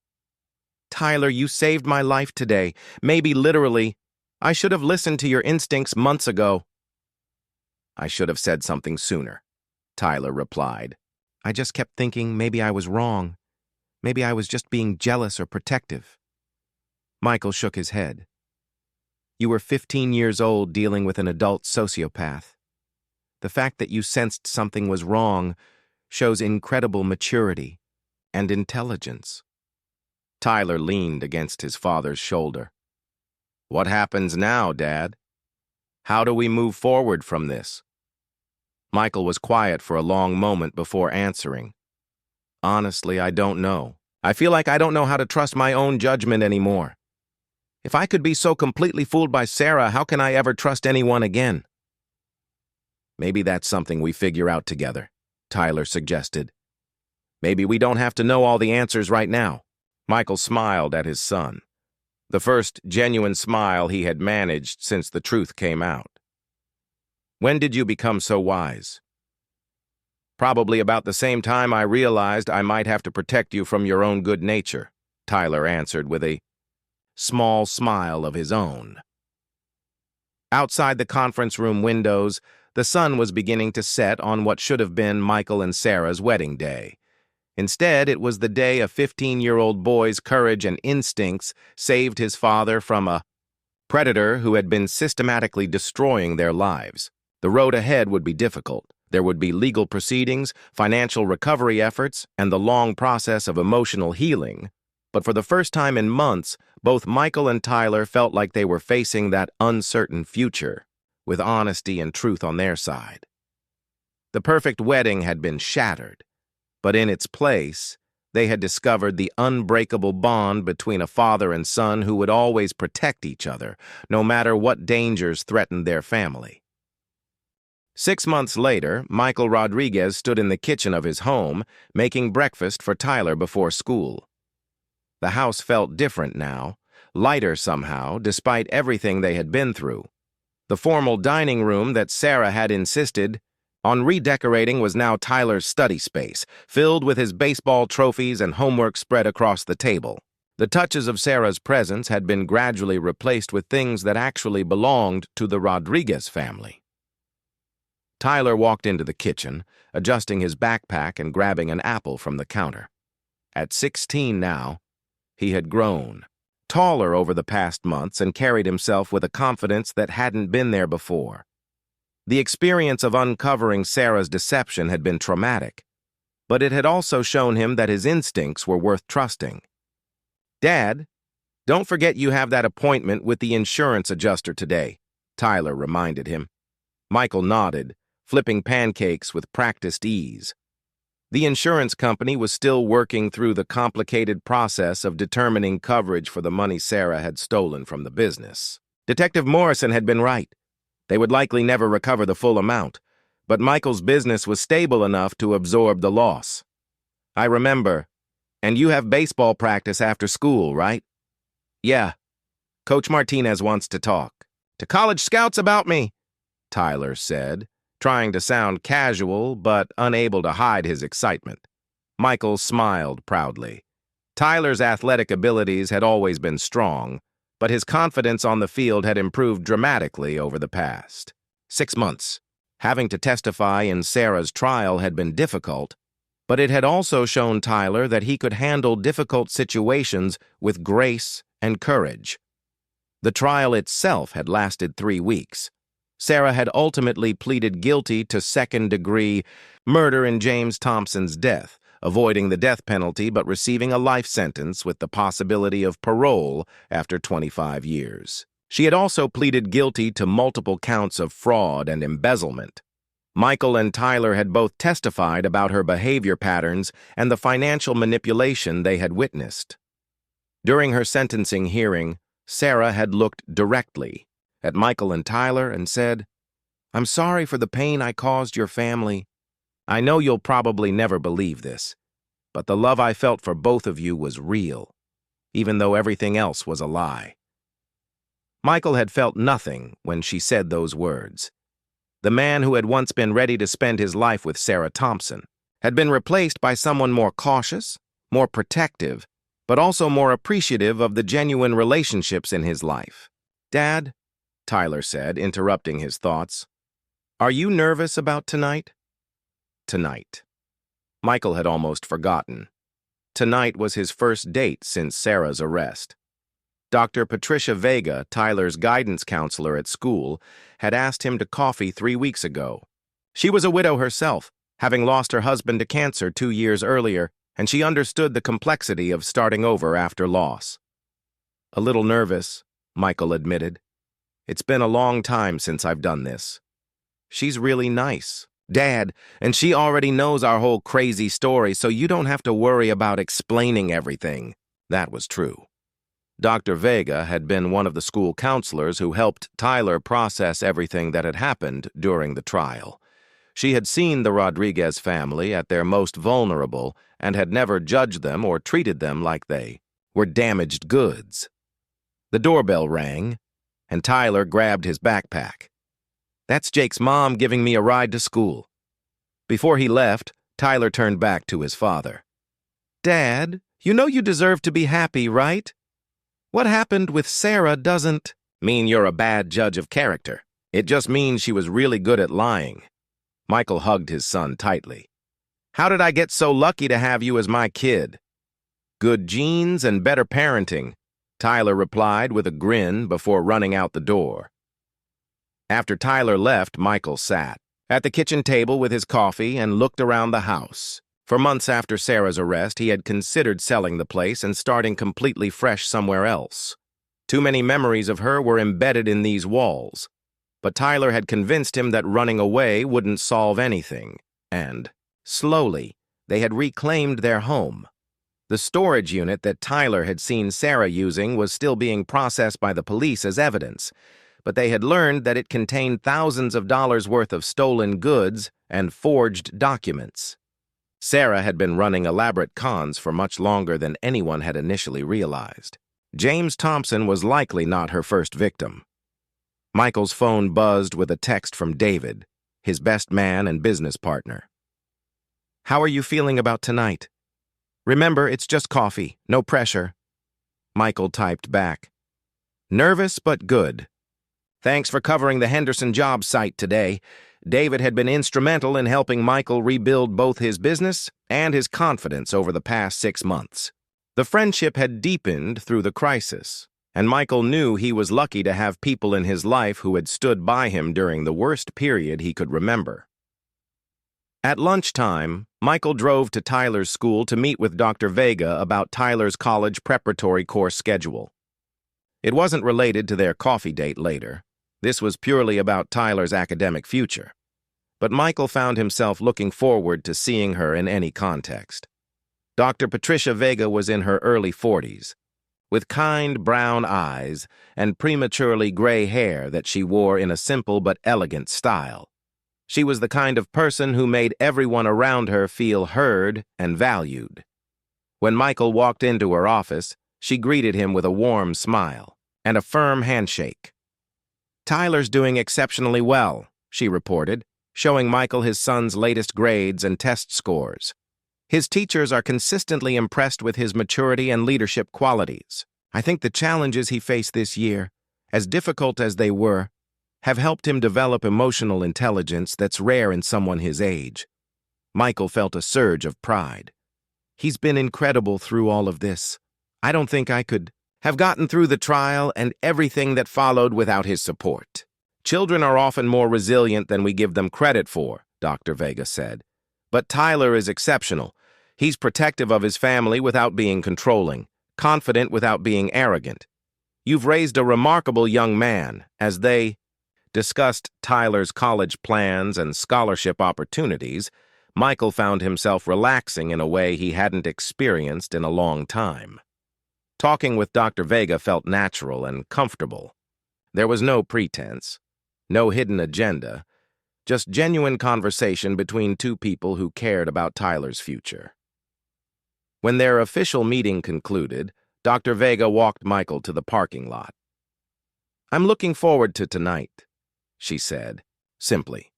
Tyler, you saved my life today, maybe literally. I should have listened to your instincts months ago. I should have said something sooner, Tyler replied. I just kept thinking maybe I was wrong. Maybe I was just being jealous or protective. Michael shook his head. You were 15 years old dealing with an adult sociopath. The fact that you sensed something was wrong shows incredible maturity and intelligence. Tyler leaned against his father's shoulder. What happens now, Dad? How do we move forward from this? Michael was quiet for a long moment before answering. Honestly, I don't know. I feel like I don't know how to trust my own judgment anymore. If I could be so completely fooled by Sarah, how can I ever trust anyone again? Maybe that's something we figure out together, Tyler suggested. Maybe we don't have to know all the answers right now. Michael smiled at his son, the first genuine smile he had managed since the truth came out. When did you become so wise? Probably about the same time I realized I might have to protect you from your own good nature, Tyler answered with a small smile of his own. Outside the conference room windows, the sun was beginning to set on what should have been Michael and Sarah's wedding day. Instead, it was the day a 15-year-old boy's courage and instincts saved his father from a predator who had been systematically destroying their lives. The road ahead would be difficult. There would be legal proceedings, financial recovery efforts, and the long process of emotional healing. But for the first time in months, both Michael and Tyler felt like they were facing that uncertain future, with honesty and truth on their side. The perfect wedding had been shattered, but in its place, they had discovered the unbreakable bond between a father and son who would always protect each other, no matter what dangers threatened their family. 6 months later, Michael Rodriguez stood in the kitchen of his home, making breakfast for Tyler before school. The house felt different now, lighter somehow, despite everything they had been through. The formal dining room that Sarah had insisted on redecorating was now Tyler's study space, filled with his baseball trophies and homework spread across the table. The touches of Sarah's presence had been gradually replaced with things that actually belonged to the Rodriguez family. Tyler walked into the kitchen, adjusting his backpack and grabbing an apple from the counter. At 16 now, he had grown, taller over the past months, and carried himself with a confidence that hadn't been there before. The experience of uncovering Sarah's deception had been traumatic, but it had also shown him that his instincts were worth trusting. "Dad, don't forget you have that appointment with the insurance adjuster today," Tyler reminded him. Michael nodded, flipping pancakes with practiced ease. The insurance company was still working through the complicated process of determining coverage for the money Sarah had stolen from the business. Detective Morrison had been right. They would likely never recover the full amount, but Michael's business was stable enough to absorb the loss. "I remember. And you have baseball practice after school, right?" "Yeah. Coach Martinez wants to talk." "To college scouts about me," Tyler said, trying to sound casual but unable to hide his excitement. Michael smiled proudly. Tyler's athletic abilities had always been strong, but his confidence on the field had improved dramatically over the past 6 months. Having to testify in Sarah's trial had been difficult, but it had also shown Tyler that he could handle difficult situations with grace and courage. The trial itself had lasted 3 weeks. Sarah had ultimately pleaded guilty to second-degree murder in James Thompson's death, avoiding the death penalty but receiving a life sentence with the possibility of parole after 25 years. She had also pleaded guilty to multiple counts of fraud and embezzlement. Michael and Tyler had both testified about her behavior patterns and the financial manipulation they had witnessed. During her sentencing hearing, Sarah had looked directly at Michael and Tyler and said, "I'm sorry for the pain I caused your family. I know you'll probably never believe this, but the love I felt for both of you was real, even though everything else was a lie." Michael had felt nothing when she said those words. The man who had once been ready to spend his life with Sarah Thompson had been replaced by someone more cautious, more protective, but also more appreciative of the genuine relationships in his life. "Dad," Tyler said, interrupting his thoughts, "are you nervous about tonight?" Tonight. Michael had almost forgotten. Tonight was his first date since Sarah's arrest. Dr. Patricia Vega, Tyler's guidance counselor at school, had asked him to coffee 3 weeks ago. She was a widow herself, having lost her husband to cancer 2 years earlier, and she understood the complexity of starting over after loss. "A little nervous," Michael admitted. "It's been a long time since I've done this." "She's really nice, Dad, and she already knows our whole crazy story, so you don't have to worry about explaining everything." That was true. Dr. Vega had been one of the school counselors who helped Tyler process everything that had happened during the trial. She had seen the Rodriguez family at their most vulnerable and had never judged them or treated them like they were damaged goods. The doorbell rang, and Tyler grabbed his backpack. "That's Jake's mom giving me a ride to school." Before he left, Tyler turned back to his father. "Dad, you know you deserve to be happy, right? What happened with Sarah doesn't mean you're a bad judge of character. It just means she was really good at lying." Michael hugged his son tightly. "How did I get so lucky to have you as my kid?" "Good genes and better parenting," Tyler replied with a grin before running out the door. After Tyler left, Michael sat at the kitchen table with his coffee and looked around the house. For months after Sarah's arrest, he had considered selling the place and starting completely fresh somewhere else. Too many memories of her were embedded in these walls. But Tyler had convinced him that running away wouldn't solve anything. And, slowly, they had reclaimed their home. The storage unit that Tyler had seen Sarah using was still being processed by the police as evidence, but they had learned that it contained thousands of dollars worth of stolen goods and forged documents. Sarah had been running elaborate cons for much longer than anyone had initially realized. James Thompson was likely not her first victim. Michael's phone buzzed with a text from David, his best man and business partner. "How are you feeling about tonight? Remember, it's just coffee, no pressure." Michael typed back, "Nervous but good. Thanks for covering the Henderson job site today. David had been instrumental in helping Michael rebuild both his business and his confidence over the past 6 months." The friendship had deepened through the crisis, and Michael knew he was lucky to have people in his life who had stood by him during the worst period he could remember. At lunchtime, Michael drove to Tyler's school to meet with Dr. Vega about Tyler's college preparatory course schedule. It wasn't related to their coffee date later. This was purely about Tyler's academic future. But Michael found himself looking forward to seeing her in any context. Dr. Patricia Vega was in her early 40s, with kind brown eyes and prematurely gray hair that she wore in a simple but elegant style. She was the kind of person who made everyone around her feel heard and valued. When Michael walked into her office, she greeted him with a warm smile and a firm handshake. "Tyler's doing exceptionally well," she reported, showing Michael his son's latest grades and test scores. "His teachers are consistently impressed with his maturity and leadership qualities. I think the challenges he faced this year, as difficult as they were, have helped him develop emotional intelligence that's rare in someone his age." Michael felt a surge of pride. "He's been incredible through all of this. I don't think I could have gotten through the trial and everything that followed without his support. Children are often more resilient than we give them credit for," Dr. Vega said. "But Tyler is exceptional. He's protective of his family without being controlling, confident without being arrogant. You've raised a remarkable young man." As they discussed Tyler's college plans and scholarship opportunities, Michael found himself relaxing in a way he hadn't experienced in a long time. Talking with Dr. Vega felt natural and comfortable. There was no pretense, no hidden agenda, just genuine conversation between two people who cared about Tyler's future. When their official meeting concluded, Dr. Vega walked Michael to the parking lot. "I'm looking forward to tonight," she said, simply.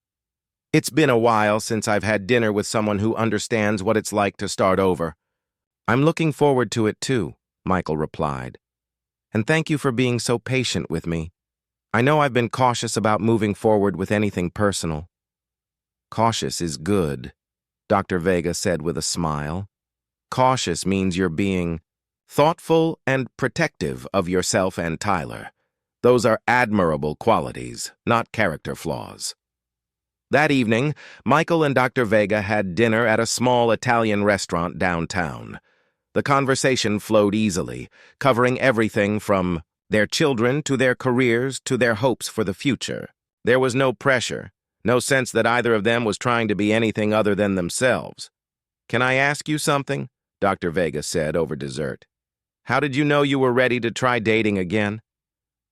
"It's been a while since I've had dinner with someone who understands what it's like to start over." "I'm looking forward to it too," Michael replied. "And thank you for being so patient with me. I know I've been cautious about moving forward with anything personal." "Cautious is good," Dr. Vega said with a smile. "Cautious means you're being thoughtful and protective of yourself and Tyler. Those are admirable qualities, not character flaws." That evening, Michael and Dr. Vega had dinner at a small Italian restaurant downtown. The conversation flowed easily, covering everything from their children to their careers to their hopes for the future. There was no pressure, no sense that either of them was trying to be anything other than themselves. "Can I ask you something?" Dr. Vega said over dessert. "How did you know you were ready to try dating again?"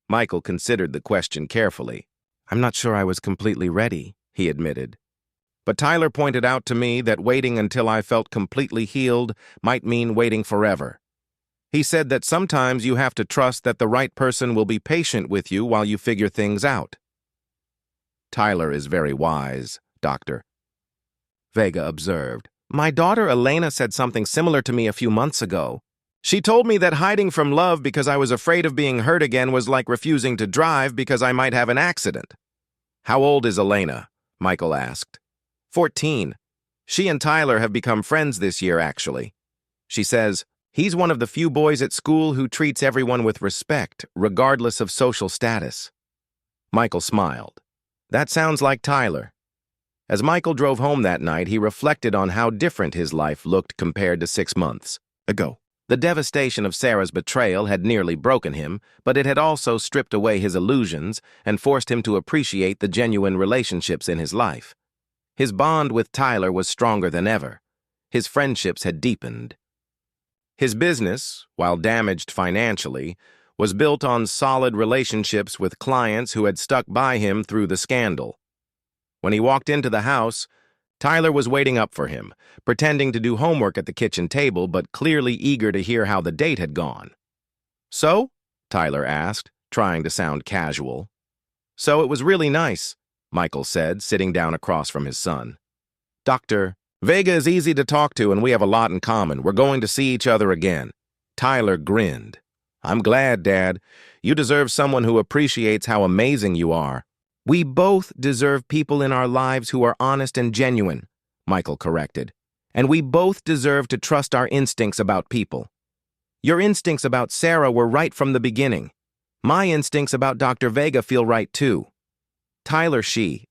Michael considered the question carefully. "I'm not sure I was completely ready," he admitted. "But Tyler pointed out to me that waiting until I felt completely healed might mean waiting forever. He said that sometimes you have to trust that the right person will be patient with you while you figure things out." "Tyler is very wise, Doctor," Vega observed. "My daughter Elena said something similar to me a few months ago. She told me that hiding from love because I was afraid of being hurt again was like refusing to drive because I might have an accident." "How old is Elena?" Michael asked. 14. She and Tyler have become friends this year, actually. She says, he's one of the few boys at school who treats everyone with respect, regardless of social status. Michael smiled. That sounds like Tyler. As Michael drove home that night, he reflected on how different his life looked compared to 6 months ago. The devastation of Sarah's betrayal had nearly broken him, but it had also stripped away his illusions and forced him to appreciate the genuine relationships in his life. His bond with Tyler was stronger than ever. His friendships had deepened. His business, while damaged financially, was built on solid relationships with clients who had stuck by him through the scandal. When he walked into the house, Tyler was waiting up for him, pretending to do homework at the kitchen table but clearly eager to hear how the date had gone. "So?" Tyler asked, trying to sound casual. "So it was really nice," Michael said, sitting down across from his son. "Dr. Vega is easy to talk to and we have a lot in common. We're going to see each other again." Tyler grinned. "I'm glad, Dad. You deserve someone who appreciates how amazing you are." "We both deserve people in our lives who are honest and genuine," Michael corrected. "And we both deserve to trust our instincts about people. Your instincts about Sarah were right from the beginning. My instincts about Dr. Vega feel right too." Tyler Shee,